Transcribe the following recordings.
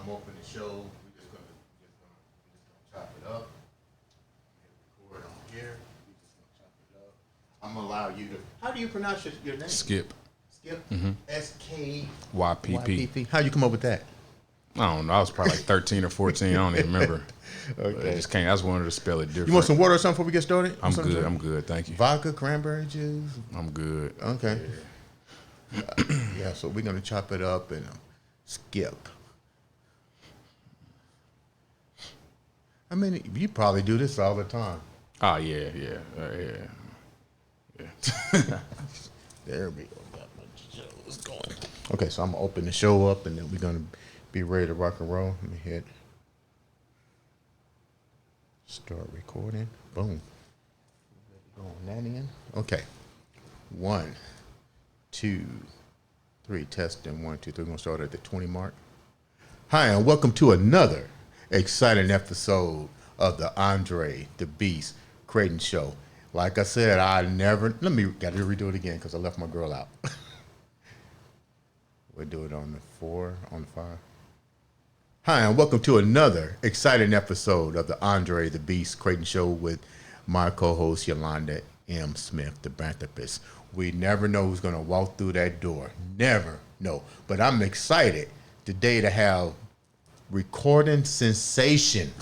I'm opening the show. We're just gonna chop it up. Record on here. We're just gonna chop it up. I'm gonna allow you to. How do you pronounce your name? Skypp. Skypp. SK YPP. How you come up with that? I don't know. I was probably like 13 or 14. I don't even remember. Okay. I just can't. I just wanted to spell it different. You want some water or something before we get started? I'm good. I'm good. Thank you. Vodka, cranberry juice. I'm good. Okay. Yeah. So we're gonna chop it up and skip. I mean, you probably do this all the time. Oh yeah. There we go. Got my shows going. Okay, so I'm gonna open the show up and then we're gonna be ready to rock and roll. Let me hit start recording. Boom. Going that in. Okay. 1, 2, 3. Testing 1, 2, 3. We're gonna start at the 20 mark. Hi, and welcome to another exciting episode of the Andre the Beast Crayton Show. Like I said, got to redo it again because I left my girl out. We'll do it on the 4, on the 5. Hi, and welcome to another exciting episode of the Andre the Beast Crayton Show with my co-host Yolanda M. Smith, the Banthropist. We never know who's going to walk through that door. Never know. But I'm excited today to have recording sensation.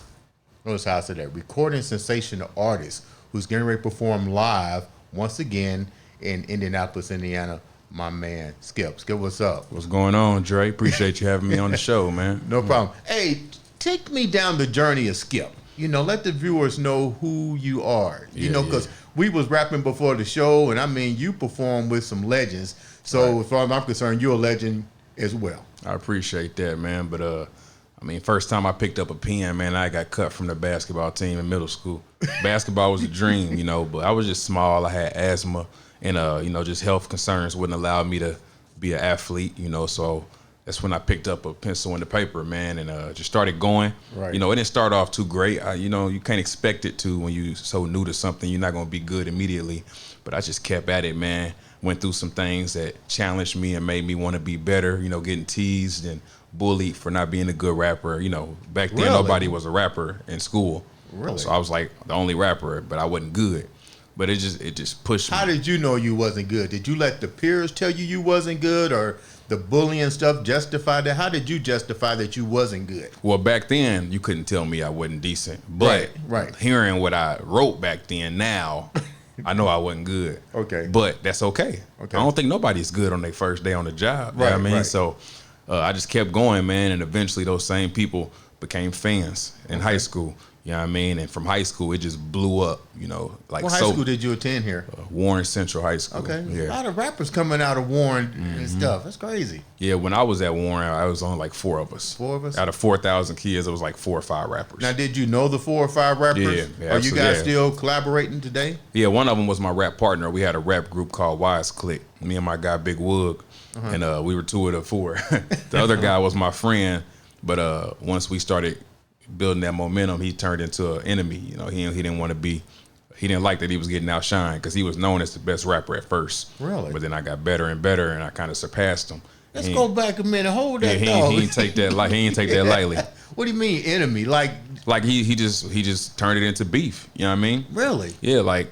Notice how I said that. Recording sensation artist who's getting ready to perform live once again in Indianapolis, Indiana. My man, Skypp. Skypp, what's up? What's going on, Dre? Appreciate you having me on the show, man. No problem. Hey, take me down the journey of Skypp. You know, let the viewers know who you are. You know, because we was rapping before the show, and I mean, you perform with some legends. So as far as I'm concerned, you're a legend as well. I appreciate that, man. But I mean, first time I picked up a pen, man, I got cut from the basketball team in middle school. Basketball was a dream, you know, but I was just small. I had asthma. And, you know, just health concerns wouldn't allow me to be an athlete, you know. So that's when I picked up a pencil and the paper, man, and just started going. Right. You know, it didn't start off too great. You know, you can't expect it to when you're so new to something. You're not going to be good immediately. But I just kept at it, man. Went through some things that challenged me and made me want to be better, you know, getting teased and bullied for not being a good rapper. You know, back then nobody was a rapper in school. Really? So I was like the only rapper, but I wasn't good. But it just pushed me. How did you know you wasn't good? Did you let the peers tell you wasn't good, or the bullying stuff justify that? How did you justify that you wasn't good? Well, back then you couldn't tell me I wasn't decent. But right. Hearing what I wrote back then, now I know I wasn't good. Okay. But that's okay. I don't think nobody's good on their first day on the job. Right. You know what I mean? Right. So I just kept going, man, and eventually those same people became fans in high school. You know what I mean? And from high school, it just blew up, you know. Like, what high school did you attend here? Warren Central High School. Okay. Yeah. A lot of rappers coming out of Warren and stuff. That's crazy. Yeah, when I was at Warren, I was on like 4 of us. 4 of us? Out of 4,000 kids, it was like 4 or 5 rappers. Now, did you know the 4 or 5 rappers? Yeah. Are you guys still collaborating today? Yeah, one of them was my rap partner. We had a rap group called Wise Click. Me and my guy, Big Woog. And we were 2 of the 4. The other guy was my friend, but once we started building that momentum, he turned into an enemy. You know, he didn't want to be, he didn't like that he was getting outshined because he was known as the best rapper at first. Really? But then I got better and better, and I kind of surpassed him. Let's go back a minute. Hold that he dog. He didn't take that lightly. What do you mean enemy? Like he just turned it into beef. You know what I mean? Really? Yeah, like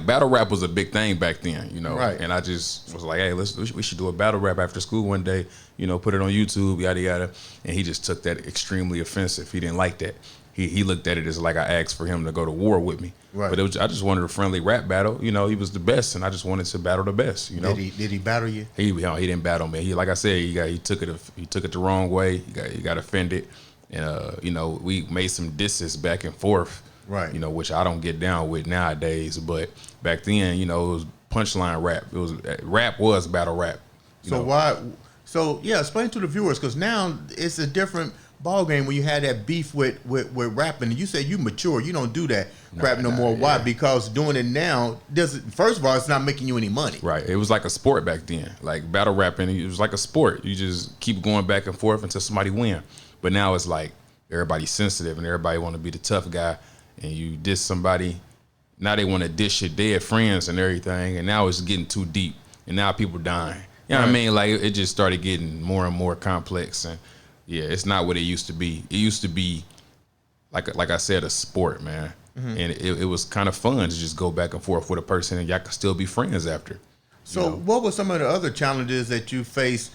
battle rap was a big thing back then, you know. Right. And I just was like, hey, we should do a battle rap after school one day, you know, put it on YouTube, yada yada. And he just took that extremely offensive. He didn't like that. He looked at it as like I asked for him to go to war with me. Right. But I just wanted a friendly rap battle. You know, he was the best, and I just wanted to battle the best. You know. Did he battle you? He didn't battle me. Like I said, he took it the wrong way. He got offended, and you know, we made some disses back and forth. Right. You know, which I don't get down with nowadays. But back then, you know, it was punchline rap. Rap was battle rap. So explain to the viewers, because now it's a different ball game when you had that beef with rapping. You say you mature, you don't do that crap no more. Why? Because doing it now first of all, it's not making you any money. Right. It was like a sport back then. Like battle rapping, it was like a sport. You just keep going back and forth until somebody win. But now it's like everybody's sensitive and everybody want to be the tough guy. And you diss somebody, now they want to dish your dead friends and everything, and now it's getting too deep, and now people dying. You know what I mean? Like, it just started getting more and more complex, and Yeah, it's not what it used to be. It used to be like I said, a sport, man. And it was kind of fun to just go back and forth with a person and y'all could still be friends after. So what were some of the other challenges that you faced,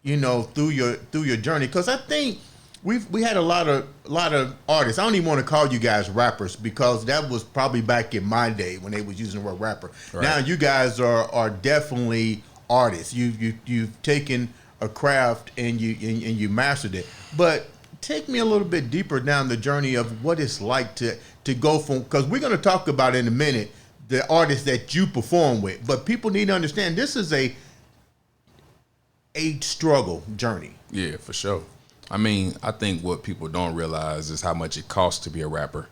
through your journey? Because I think we had a lot of artists. I don't even want to call you guys rappers because that was probably back in my day when they was using the word rapper. Right. Now you guys are definitely artists. You've taken a craft and you mastered it. But take me a little bit deeper down the journey of what it's like to go from, because we're going to talk about in a minute the artists that you perform with, but people need to understand this is a struggle journey. Yeah, for sure. I mean, I think what people don't realize is how much it costs to be a rapper.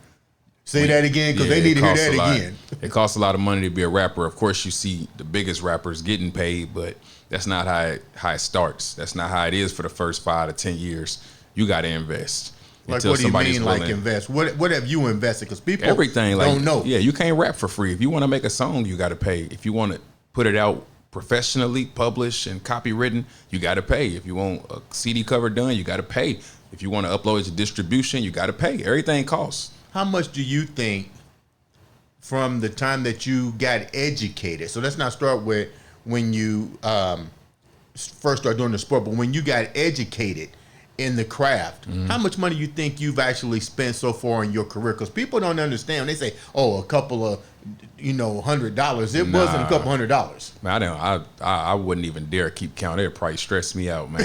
Say that again, because they need to hear that again. It costs a lot of money to be a rapper. Of course, you see the biggest rappers getting paid, but that's not how it starts. That's not how it is for the first 5 to 10 years. You got to invest. Like, what do you mean, like invest? What have you invested? Because people everything don't know. Yeah, you can't rap for free. If you want to make a song, you got to pay. If you want to put it out professionally, published and copywritten, you got to pay. If you want a CD cover done, you got to pay. If you want to upload it to distribution, you got to pay. Everything costs. How much do you think from the time that you got educated? So let's not start with when you first started doing the sport, but when you got educated in the craft, how much money you think you've actually spent so far in your career? Because people don't understand. They say, "Oh, a couple of, $100." It wasn't a couple $100. Man, I wouldn't even dare keep count. It'd probably stress me out, man.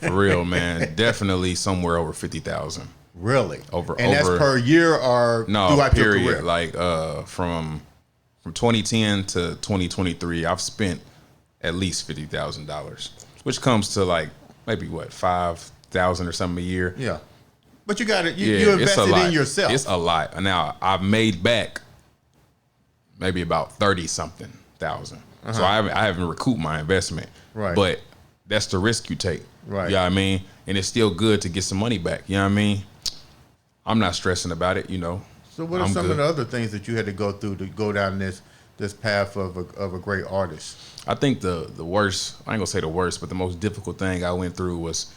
For real, man. Definitely somewhere over 50,000. Really? Over, that's per year or throughout period. Your career? Like from 2010 to 2023, I've spent at least $50,000, which comes to like maybe what, 5,000 or something a year. Yeah, but you got it. You invested in yourself. It's a lot. Now I've made back maybe about 30 something thousand. So I haven't recouped my investment. Right. But that's the risk you take. Right. You know what I mean? And it's still good to get some money back. You know what I mean? I'm not stressing about it. So what are some of the other things that you had to go through to go down this path of a great artist? I think the worst, I ain't gonna say the worst, but the most difficult thing I went through was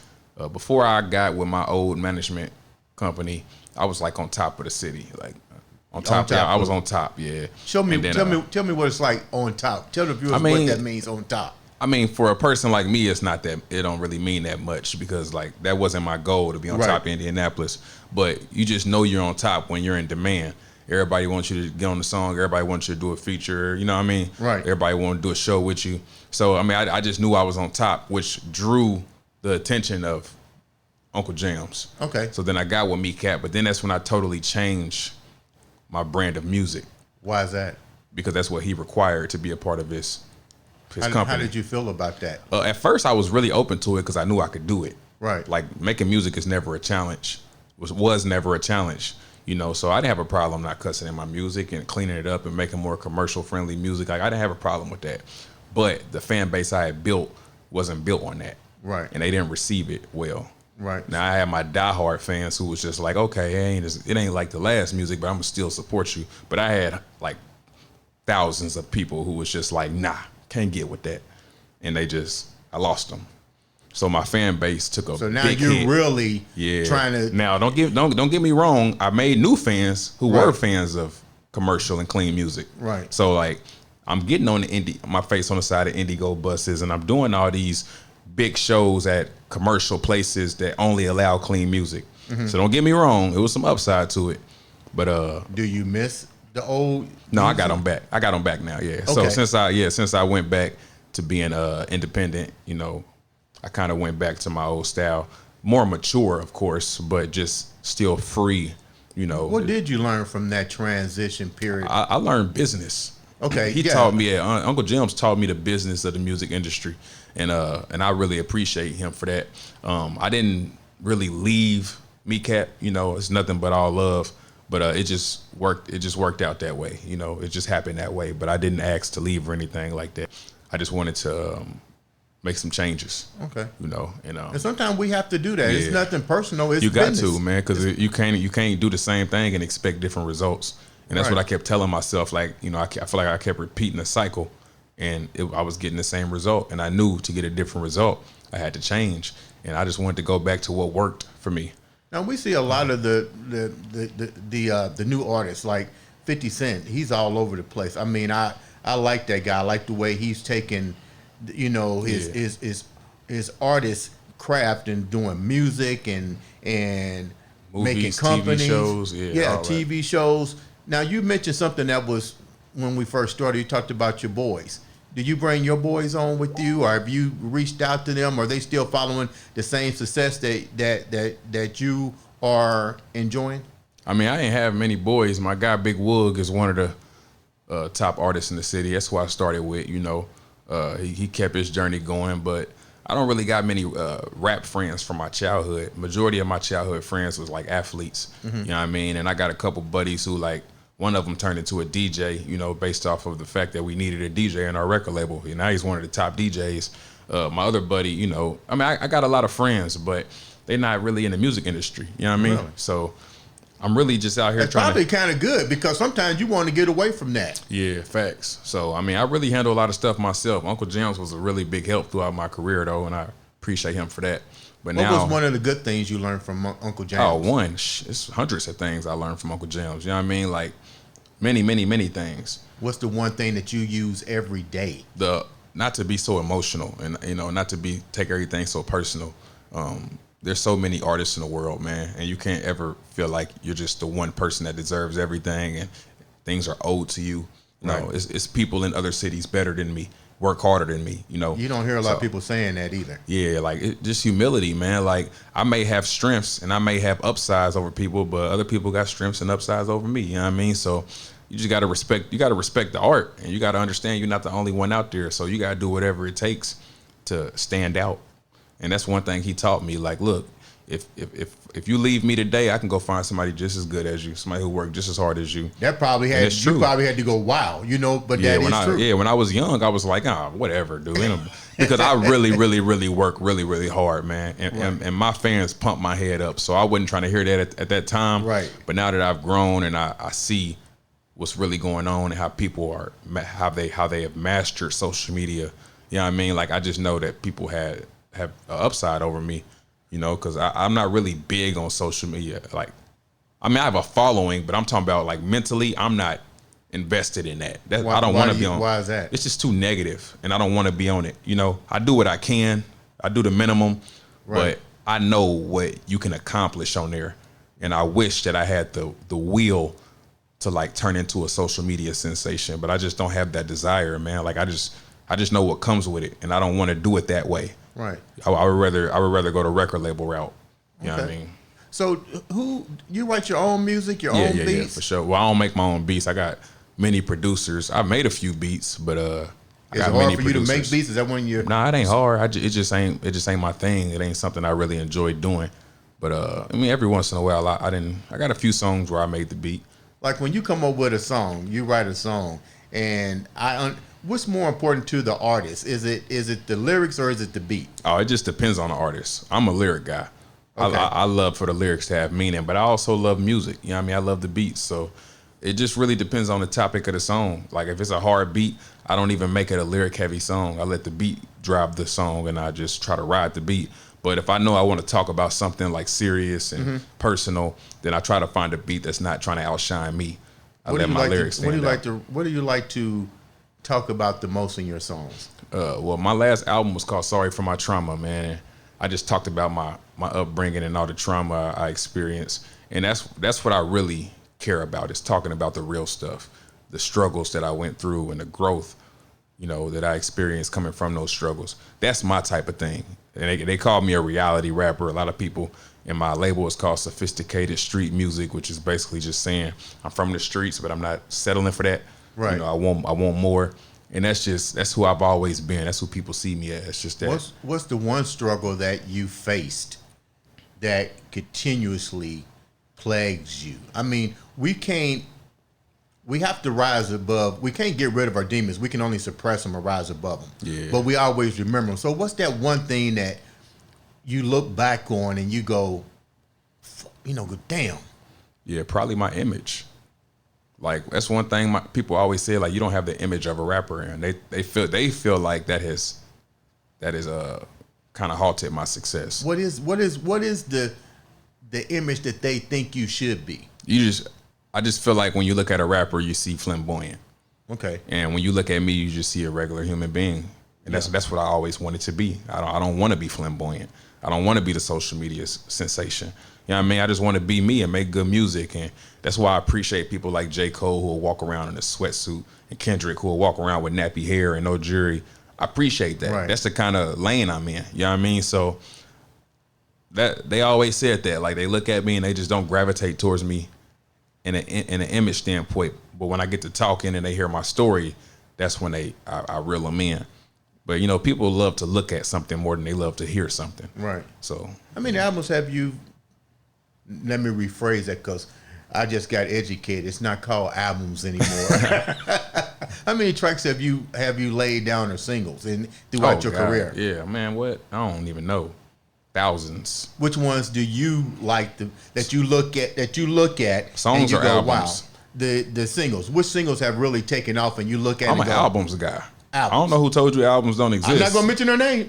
before I got with my old management company, I was like on top of the city, like on top. I was on top. Yeah. Tell me what it's like on top. Tell the viewers what that means on top. I mean, for a person like me, it's not that, it don't really mean that much because like that wasn't my goal to be on top of Indianapolis. But you just know you're on top when you're in demand. Everybody wants you to get on the song. Everybody wants you to do a feature. You know what I mean? Right. Everybody want to do a show with you. So, I mean, I just knew I was on top, which drew the attention of Uncle Jams. Okay. So then I got with Cat, but then that's when I totally changed my brand of music. Why is that? Because that's what he required to be a part of his company. How did you feel about that? At first, I was really open to it because I knew I could do it. Right. Like making music is never a challenge. Was never a challenge. So I didn't have a problem not cussing in my music and cleaning it up and making more commercial friendly music. Like I didn't have a problem with that. But the fan base I had built wasn't built on that. Right. And they didn't receive it well. Right. Now I had my diehard fans who was just like, okay, it ain't like the last music, but I'm gonna still support you. But I had like thousands of people who was just like, nah, can't get with that. And I lost them. So my fan base took a big hit. So now you're really trying to. Now don't get me wrong. I made new fans who were fans of commercial and clean music. Right. So like I'm getting on my face on the side of Indigo buses, and I'm doing all these big shows at commercial places that only allow clean music. Mm-hmm. So don't get me wrong. It was some upside to it, but do you miss the old? No, I got them back. I got them back now. Yeah. Okay. So since I went back to being independent, I kind of went back to my old style, more mature, of course, but just still free, What did you learn from that transition period? I learned business. Okay. He taught me, Uncle Jim's taught me the business of the music industry, and I really appreciate him for that. I didn't really leave Cat, it's nothing but all love, but it just worked out that way. It just happened that way, but I didn't ask to leave or anything like that. I just wanted to make some changes. Okay. And sometimes we have to do that. Yeah. It's nothing personal. It's you got business. to, man, because you can't do the same thing and expect different results. And that's what I kept telling myself. Like, I feel like I kept repeating the cycle, and I was getting the same result. And I knew to get a different result, I had to change, and I just wanted to go back to what worked for me. Now we see a lot of the new artists like 50 Cent. He's all over the place. I mean, I like that guy. I like the way he's taking, his artist craft and doing music and Movies, making companies, TV shows, TV shows. Now you mentioned something that was when we first started. You talked about your boys. Do you bring your boys on with you, or have you reached out to them? Or are they still following the same success that you are enjoying? I mean, I ain't have many boys. My guy Big Woog is one of the top artists in the city. That's who I started with. He kept his journey going, but I don't really got many rap friends from my childhood. Majority of my childhood friends was like athletes. You know what I mean? And I got a couple buddies who like. One of them turned into a DJ, based off of the fact that we needed a DJ in our record label. And now he's one of the top DJs. My other buddy, I got a lot of friends, but they're not really in the music industry. You know what I mean? Really? So I'm really just out here trying to. It's probably kind of good because sometimes you want to get away from that. Yeah, facts. So, I really handle a lot of stuff myself. Uncle James was a really big help throughout my career, though, and I appreciate him for that. But what was one of the good things you learned from Uncle James? Oh, it's hundreds of things I learned from Uncle James. You know what I mean? Like, many, many, many things. What's the one thing that you use every day? Not to be so emotional and not to take everything so personal. There's so many artists in the world, man, and you can't ever feel like you're just the one person that deserves everything and things are owed to you. No, right. It's people in other cities better than me, work harder than me. You don't hear a lot of people saying that either. Yeah, just humility, man. Like I may have strengths and I may have upsides over people, but other people got strengths and upsides over me. You know what I mean? So you just gotta respect. You gotta respect the art, and you gotta understand you're not the only one out there. So you gotta do whatever it takes to stand out. And that's one thing he taught me. Like, look, if you leave me today, I can go find somebody just as good as you, somebody who worked just as hard as you. That probably had you probably had to go, wow, but that is true. Yeah, when I was young, I was like, whatever, dude. Because I really, really, really work really, really hard, man. And my fans pumped my head up, so I wasn't trying to hear that at that time. Right. But now that I've grown and I see what's really going on and how people are, how they have mastered social media. You know what I mean? Like I just know that people have an upside over me, because I'm not really big on social media. Like, I have a following, but I'm talking about like mentally, I'm not invested in that. I don't want to be on. Why is that? It's just too negative, and I don't want to be on it. I do what I can. I do the minimum, right. But I know what you can accomplish on there, and I wish that I had the will to like turn into a social media sensation, but I just don't have that desire, man. Like I just know what comes with it, and I don't want to do it that way. Right. I would rather go the record label route. You know what I mean? So who you write your own music, your own beats? Yeah, for sure. Well, I don't make my own beats. I got many producers. I made a few beats, but is it hard for you to make beats? Is that when you're? Nah, it ain't hard. It just ain't my thing. It ain't something I really enjoy doing. But every once in a while, I got a few songs where I made the beat. Like when you come up with a song, you write a song, and what's more important to the artist? Is it the lyrics or is it the beat? Oh, it just depends on the artist. I'm a lyric guy. Okay. I love for the lyrics to have meaning, but I also love music. You know what I mean? I love the beats. So it just really depends on the topic of the song. Like if it's a hard beat, I don't even make it a lyric heavy song. I let the beat drive the song and I just try to ride the beat. But if I know I want to talk about something like serious and personal, then I try to find a beat that's not trying to outshine me. I let my lyrics stand out. What do you like to talk about the most in your songs? Well, my last album was called Sorry for My Trauma, man. I just talked about my upbringing and all the trauma I experienced. And that's what I really care about, is talking about the real stuff, the struggles that I went through and the growth, that I experienced coming from those struggles. That's my type of thing. And they call me a reality rapper. A lot of people in my label is called sophisticated street music, which is basically just saying I'm from the streets, but I'm not settling for that. Right. I want more. And that's who I've always been. That's who people see me as. It's just that. What's the one struggle that you faced that continuously plagues you? We have to rise above. We can't get rid of our demons. We can only suppress them or rise above them. Yeah. But we always remember them. So what's that one thing that you look back on and you go, go, damn. Yeah, probably my image. Like that's one thing people always say, like you don't have the image of a rapper, and they feel like that is kind of halted my success. What is the image that they think you should be? I just feel like when you look at a rapper, you see flamboyant. Okay. And when you look at me, you just see a regular human being. And that's what I always wanted to be. I don't want to be flamboyant. I don't want to be the social media sensation. You know what I mean? I just want to be me and make good music. And that's why I appreciate people like J. Cole who will walk around in a sweatsuit and Kendrick who will walk around with nappy hair and no jewelry. I appreciate that. Right. That's the kind of lane I'm in. You know what I mean? So that they always said that. Like, they look at me and they just don't gravitate towards me in an image standpoint. But when I get to talking and they hear my story, that's when I reel them in. But, you know, people love to look at something more than they love to hear something. Right. So how many albums have you, let me rephrase that because I just got educated. It's not called albums anymore. How many tracks have you laid down or singles throughout your career? Yeah, man, what? I don't even know. Thousands. Which ones do you like that you look at songs and you or go, albums? Wow. The singles. Which singles have really taken off and you look at I'm and an go, albums guy. Albums. I don't know who told you albums don't exist. I'm not going to mention their name.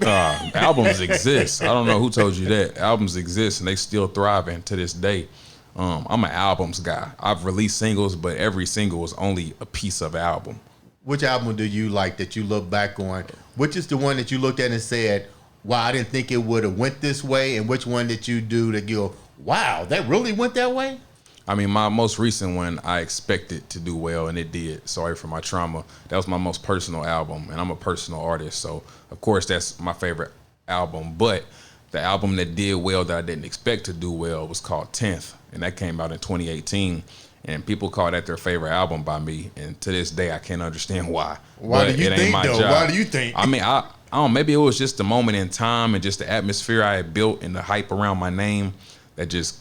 Albums exist. I don't know who told you that. Albums exist and they still thriving to this day. I'm an albums guy. I've released singles, but every single is only a piece of an album. Which album do you like that you look back on? Which is the one that you looked at and said, wow, I didn't think it would have went this way? And which one did you do to go, wow, that really went that way? I mean, my most recent one, I expected to do well, and it did. Sorry for my trauma. That was my most personal album, and I'm a personal artist. So, of course, that's my favorite album. But the album that did well that I didn't expect to do well was called 10th, and that came out in 2018. And people call that their favorite album by me. And to this day, I can't understand why. Why do you think, though? Why do you think? I mean, I don't, maybe it was just the moment in time and just the atmosphere I had built and the hype around my name that just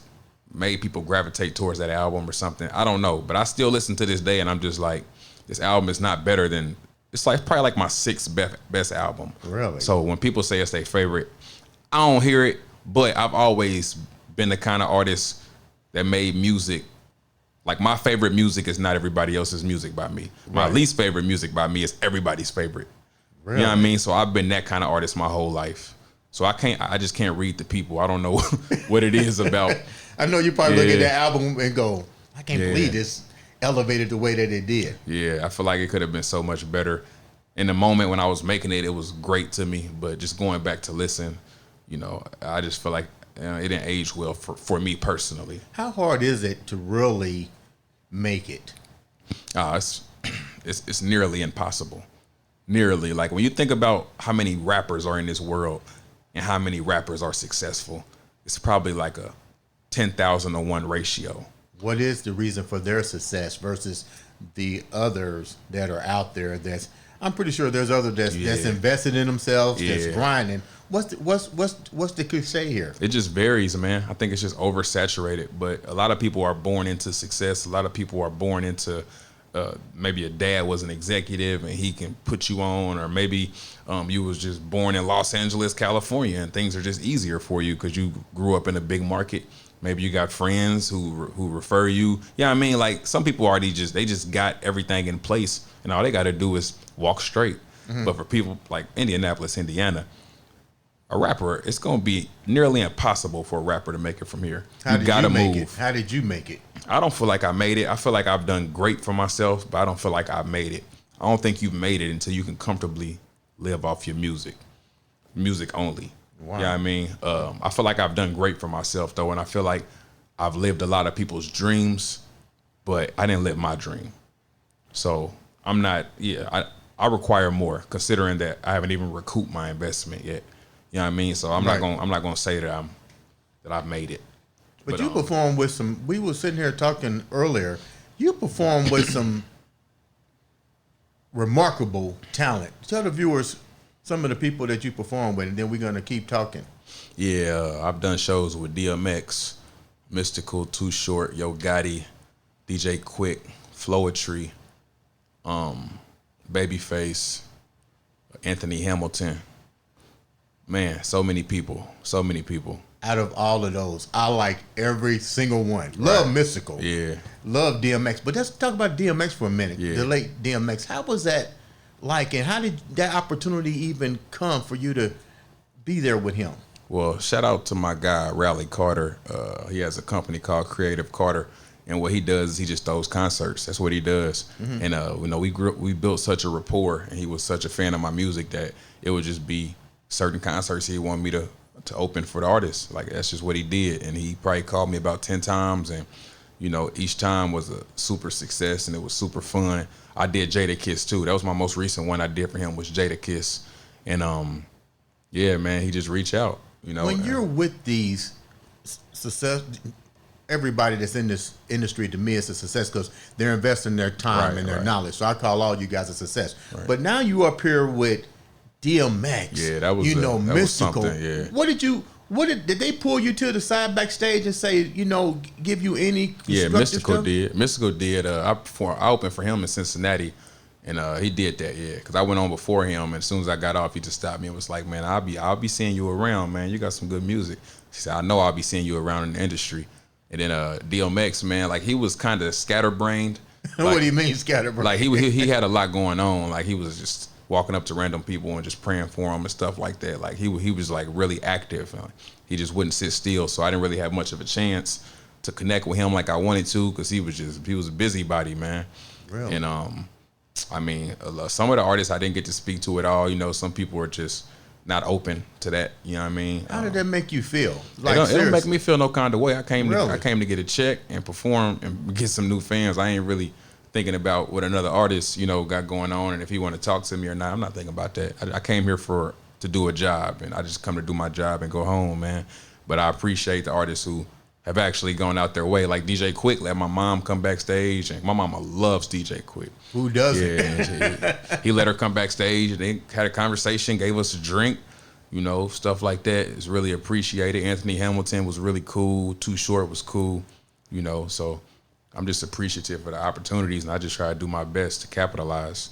made people gravitate towards that album or something. I don't know. But I still listen to this day and I'm just like, this album is not better than, it's like probably like my sixth best album. Really? So when people say it's their favorite, I don't hear it, but I've always been the kind of artist that made music. Like, my favorite music is not everybody else's music by me. My least favorite music by me is everybody's favorite. Really? You know what I mean? So I've been that kind of artist my whole life. So I just can't read the people. I don't know what it is about. I know you probably look at that album and go, I can't believe this elevated the way that it did. Yeah, I feel like it could have been so much better. In the moment when I was making it, it was great to me. But just going back to listen, you know, I just feel like it didn't age well for me personally. How hard is it to really make it? It's nearly impossible. Nearly. Like, when you think about how many rappers are in this world and how many rappers are successful, it's probably like a 10,000 to 1 ratio. What is the reason for their success versus the others that are out there? I'm pretty sure there's others that's invested in themselves, that's grinding. What's the cliche here? It just varies, man. I think it's just oversaturated. But a lot of people are born into success. A lot of people are born into maybe a dad was an executive and he can put you on, or maybe you was just born in Los Angeles, California, and things are just easier for you because you grew up in a big market. Maybe you got friends who refer you. Yeah, I mean, like, some people already just got everything in place, and all they got to do is walk straight. Mm-hmm. But for people like Indianapolis, Indiana, a rapper, it's going to be nearly impossible for a rapper to make it from here. How did you make it? How did you make it? I don't feel like I made it. I feel like I've done great for myself, but I don't feel like I've made it. I don't think you've made it until you can comfortably live off your music only. Wow. Yeah, I mean, I feel like I've done great for myself, though, and I feel like I've lived a lot of people's dreams, but I didn't live my dream. So I'm not. Yeah, I require more, considering that I haven't even recouped my investment yet. You know what I mean? So I'm not gonna say that I've made it. But you perform with some. We were sitting here talking earlier. You perform with some remarkable talent. Tell the viewers some of the people that you perform with, and then we're gonna keep talking. Yeah, I've done shows with DMX, Mystical, Too Short, Yo Gotti, DJ Quick, Flowetry, Babyface, Anthony Hamilton. Man, so many people. Out of all of those, I like every single one. Love Mystical. Yeah. Love DMX. But let's talk about DMX for a minute. Yeah. The late DMX. How was that like, and how did that opportunity even come for you to be there with him? Well, shout out to my guy, Raleigh Carter. He has a company called Creative Carter. And what he does is he just throws concerts. That's what he does. And we built such a rapport, and he was such a fan of my music that it would just be certain concerts he wanted me to open for the artists. Like, that's just what he did. And he probably called me about 10 times, and each time was a super success, and it was super fun. I did Jada Kiss too. That was my most recent one I did for him, was Jada Kiss. And yeah, man, he just reached out. When you're with these success, everybody that's in this industry, to me, is a success because they're investing their time and their knowledge. So I call all you guys a success. Right. But now you up here with DMX. Yeah, that was Mystical. Was something, yeah. Did they pull you to the side backstage and say, give you any? Yeah, Mystical stuff? did. Mystical did. I opened for him in Cincinnati, and he did that. Yeah, because I went on before him, and as soon as I got off, he just stopped me and was like, "Man, I'll be seeing you around, man. You got some good music." He said, "I know I'll be seeing you around in the industry." And then DMX, man, like, he was kind of scatterbrained. Like, what do you mean scatterbrained? Like, he had a lot going on. Like, he was just walking up to random people and just praying for them and stuff like that. Like, he was like really active. He just wouldn't sit still. So I didn't really have much of a chance to connect with him like I wanted to, because he was a busybody, man. Really? And I mean, some of the artists I didn't get to speak to at all. Some people were just not open to that. You know what I mean? How did that make you feel? Like, it don't make me feel no kind of way. I came Really? to get a check and perform and get some new fans. I ain't really thinking about what another artist, got going on, and if he want to talk to me or not. I'm not thinking about that. I came here to do a job, and I just come to do my job and go home, man. But I appreciate the artists who have actually gone out their way. Like DJ Quick let my mom come backstage, and my mama loves DJ Quick. Who doesn't? Yeah, he let her come backstage, and they had a conversation, gave us a drink, stuff like that is really appreciated. Anthony Hamilton was really cool. Too Short was cool, so I'm just appreciative for the opportunities, and I just try to do my best to capitalize.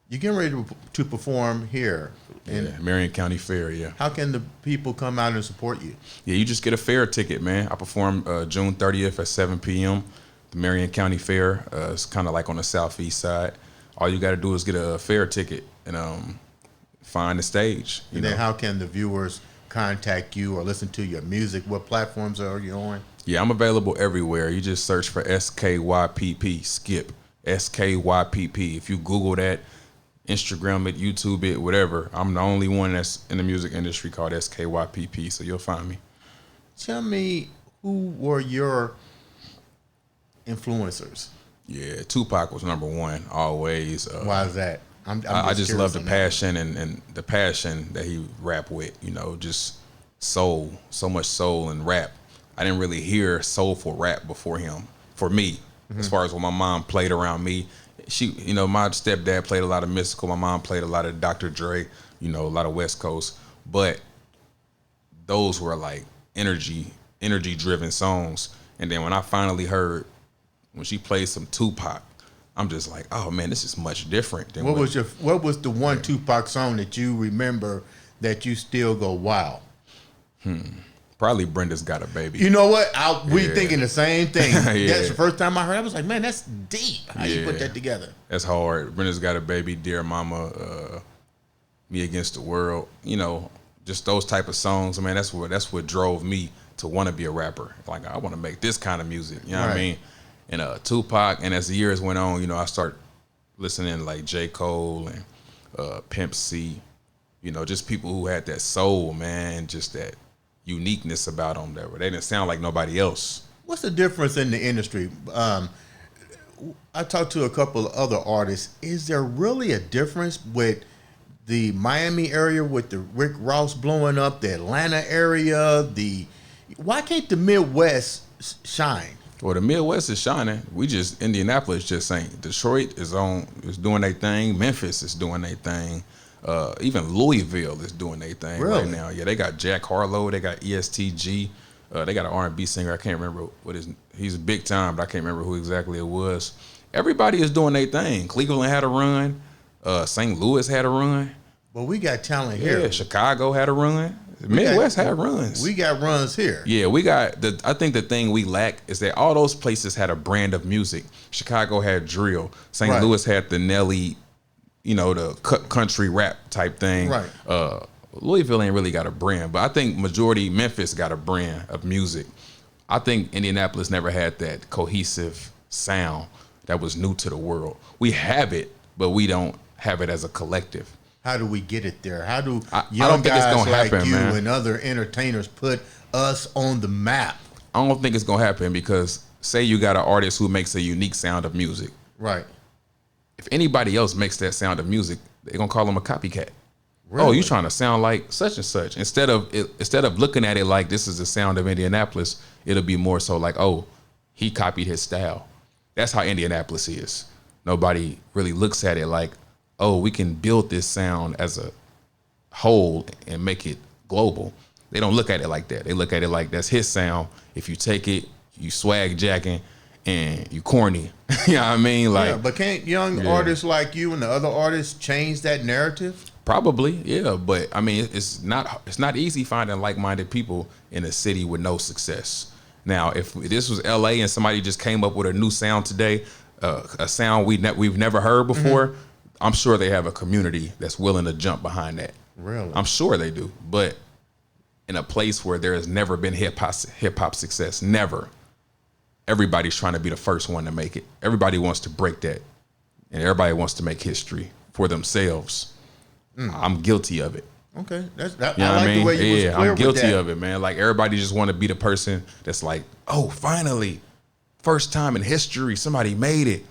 You're getting ready to perform here in Marion County Fair, yeah. How can the people come out and support you? Yeah, you just get a fair ticket, man. I perform June 30th at 7 p.m. The Marion County Fair. It's kind of like on the southeast side. All you got to do is get a fair ticket and find the stage. And then how can the viewers contact you or listen to your music? What platforms are you on? Yeah, I'm available everywhere. You just search for SKYPP, Skypp, SKYPP. If you Google that, Instagram it, YouTube it, whatever, I'm the only one that's in the music industry called SKYPP, so you'll find me. Tell me, who were your influencers? Yeah, Tupac was number one, always. Why is that? I just love the passion and the passion that he rap with, just soul, so much soul and rap. I didn't really hear soulful rap before him, for me, as far as when my mom played around me. She, my stepdad played a lot of Mystical. My mom played a lot of Dr. Dre, a lot of West Coast. But those were like energy-driven songs. And then when I finally heard, when she played some Tupac, I'm just like, oh man, this is much different than what was the one Tupac song that you remember that you still go, wow? Probably Brenda's Got a Baby. You know what? We thinking the same thing. Yeah. That's the first time I heard it. I was like, man, that's deep. How you put that together? That's hard. Brenda's Got a Baby, Dear Mama, Me Against the World. Just those type of songs. Man, that's what drove me to want to be a rapper. Like, I want to make this kind of music. You know what I mean? And Tupac, and as the years went on, I started listening to like J. Cole and Pimp C. Just people who had that soul, man, just that uniqueness about them that they didn't sound like nobody else. What's the difference in the industry? I talked to a couple of other artists. Is there really a difference with the Miami area with the Rick Ross blowing up, the Atlanta area? Why can't the Midwest shine? Well, the Midwest is shining. Indianapolis just ain't. Detroit is doing their thing. Memphis is doing their thing. Even Louisville is doing their thing right now. Yeah, they got Jack Harlow. They got ESTG. They got an R&B singer. I can't remember he's big time, but I can't remember who exactly it was. Everybody is doing their thing. Cleveland had a run. St. Louis had a run. But we got talent here. Yeah, Chicago had a run. Midwest had runs. We got runs here. Yeah, we got I think the thing we lack is that all those places had a brand of music. Chicago had drill. St. Louis had the Nelly, the country rap type thing. Right. Louisville ain't really got a brand, but I think majority Memphis got a brand of music. I think Indianapolis never had that cohesive sound that was new to the world. We have it, but we don't have it as a collective. How do we get it there? How do I young don't think it's guys gonna like happen, you man. and other entertainers put us on the map? I don't think it's gonna happen because say you got an artist who makes a unique sound of music. Right. If anybody else makes that sound of music, they're gonna call them a copycat. Really? Oh, you trying to sound like such and such. Instead of looking at it like this is the sound of Indianapolis, it'll be more so like, oh, he copied his style. That's how Indianapolis is. Nobody really looks at it like, oh, we can build this sound as a whole and make it global. They don't look at it like that. They look at it like that's his sound. If you take it, you swag jacking and you corny. You know what I mean? Like, Yeah, but can't young artists like you and the other artists change that narrative? probably, yeah. But I mean, it's not easy finding like-minded people in a city with no success. Now, if this was LA and somebody just came up with a new sound today, a sound we've never heard before, I'm sure they have a community that's willing to jump behind that. Really? I'm sure they do. But in a place where there has never been hip hop success, never. Everybody's trying to be the first one to make it. Everybody wants to break that, and everybody wants to make history for themselves. I'm guilty of it. Okay. You know I what like I mean? the way you was clear I'm guilty with that. of it, man. Like everybody just want to be the person that's like, oh, finally, first time in history, somebody made it.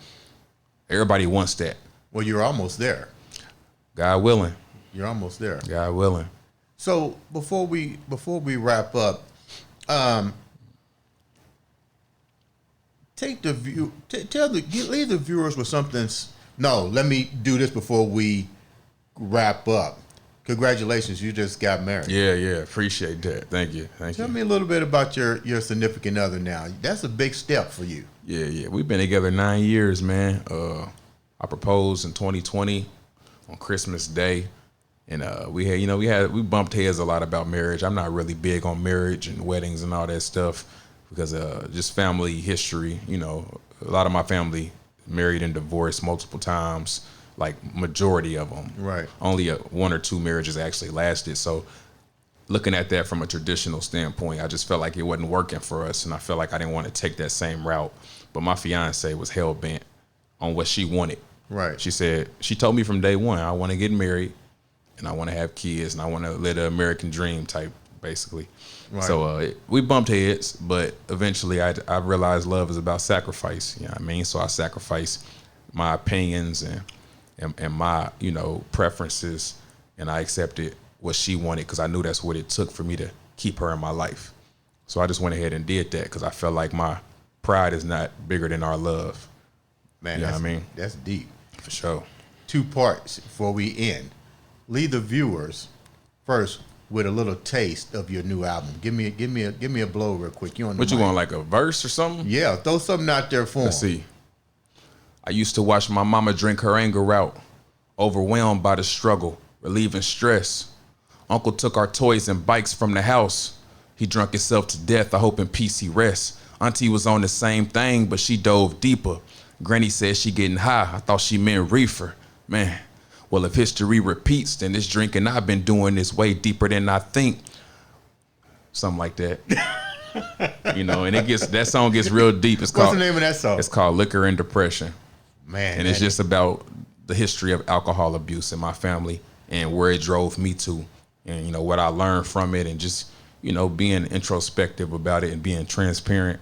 Everybody wants that. Well, you're almost there. God willing. You're almost there. God willing. So before we wrap up, take the view. Leave the viewers with something. No, let me do this before we wrap up. Congratulations, you just got married. Yeah. Appreciate that. Thank you. Tell me a little bit about your significant other now. That's a big step for you. Yeah. We've been together 9 years, man. I proposed in 2020 on Christmas Day. And we bumped heads a lot about marriage. I'm not really big on marriage and weddings and all that stuff because just family history. You know, a lot of my family married and divorced multiple times, like majority of them. Right. Only one or two marriages actually lasted. So looking at that from a traditional standpoint, I just felt like it wasn't working for us, and I felt like I didn't want to take that same route. But my fiance was hell bent on what she wanted. Right. She told me from day one, I want to get married. And I want to have kids, and I want to live the American dream type, basically. Right. So we bumped heads, but eventually I realized love is about sacrifice. You know what I mean? So I sacrificed my opinions and my preferences, and I accepted what she wanted because I knew that's what it took for me to keep her in my life. So I just went ahead and did that because I felt like my pride is not bigger than our love. Man, you know what I mean? That's deep. For sure. 2 parts before we end. Leave the viewers first with a little taste of your new album. Give me a blow real quick. You on the What you mic. want, like a verse or something? Yeah, throw something out there for Let's them. see. I used to watch my mama drink her anger out, overwhelmed by the struggle, relieving stress. Uncle took our toys and bikes from the house. He drunk himself to death. I hope in peace he rests. Auntie was on the same thing, but she dove deeper. Granny said she getting high. I thought she meant reefer. Man. Well, if history repeats, then this drinking I've been doing is way deeper than I think. Something like that. And that song gets real deep. What's the name of that song? It's called Liquor and Depression. Man. And it's just about the history of alcohol abuse in my family and where it drove me to and, what I learned from it and just, being introspective about it and being transparent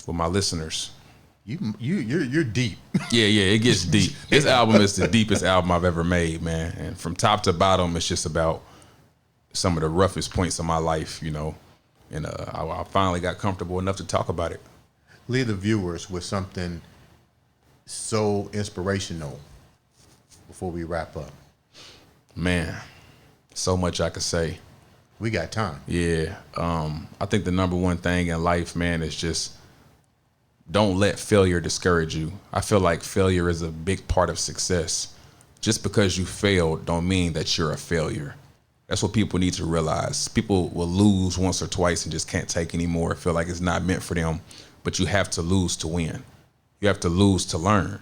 with my listeners. You're deep. Yeah, it gets deep. This album is the deepest album I've ever made, man. And from top to bottom, it's just about some of the roughest points of my life, And I finally got comfortable enough to talk about it. Leave the viewers with something so inspirational before we wrap up. Man, so much I could say. We got time. Yeah. I think the number one thing in life, man, is just don't let failure discourage you. I feel like failure is a big part of success. Just because you failed don't mean that you're a failure. That's what people need to realize. People will lose once or twice and just can't take anymore, feel like it's not meant for them. But you have to lose to win. You have to lose to learn.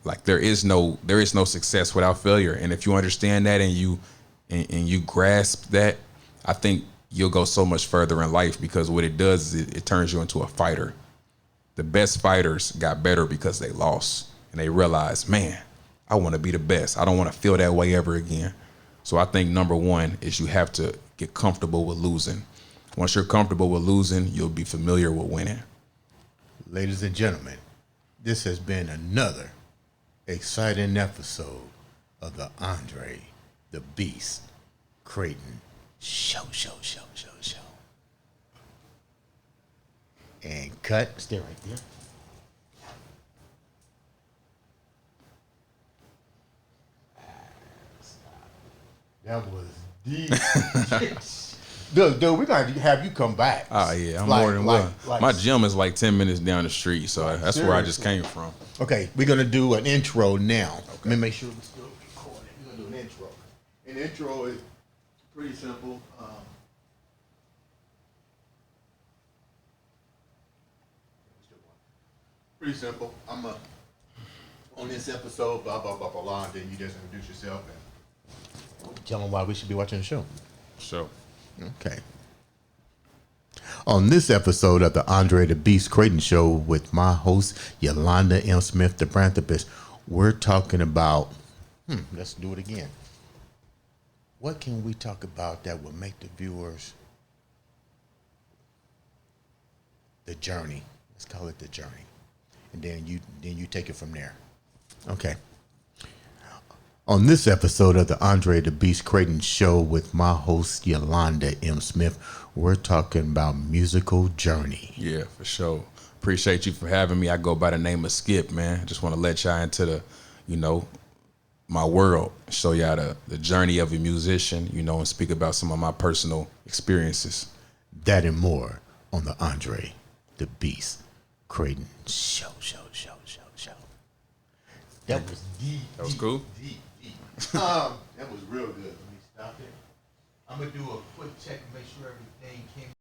Like there is no success without failure. And if you understand that and you and you grasp that, I think you'll go so much further in life, because what it does is it turns you into a fighter. The best fighters got better because they lost, and they realized, man, I want to be the best. I don't want to feel that way ever again. So I think number one is you have to get comfortable with losing. Once you're comfortable with losing, you'll be familiar with winning. Ladies and gentlemen, this has been another exciting episode of the Andre the Beast Crayton show. And cut. Stay right there. That was deep. Dude, we're going to have you come back. Oh, yeah, I'm more than willing. My gym is like 10 minutes down the street, so that's where I just came from. Okay, we're going to do an intro now. Okay. Let me make sure we're still recording. We're going to do an intro. An intro is pretty simple. Pretty simple. I'm on this episode, blah, blah, blah, blah, blah, and then you just introduce yourself and tell them why we should be watching the show. So. Okay. On this episode of the Andre the Beast Crayton Show with my host, Yolanda M. Smith, the Branthropist, we're talking about, let's do it again. What can we talk about that will make the viewers, the journey, let's call it the journey. And then you take it from there. Okay. On this episode of the Andre the Beast Crayton Show with my host, Yolanda M. Smith, we're talking about musical journey. Yeah, for sure. Appreciate you for having me. I go by the name of Skypp, man. I just want to let y'all into the, my world, show y'all the journey of a musician, and speak about some of my personal experiences. That and more on the Andre the Beast Crayton Show. That was deep. That was cool. Deep. That was real good. Let me stop it. I'm going to do a quick check and make sure everything came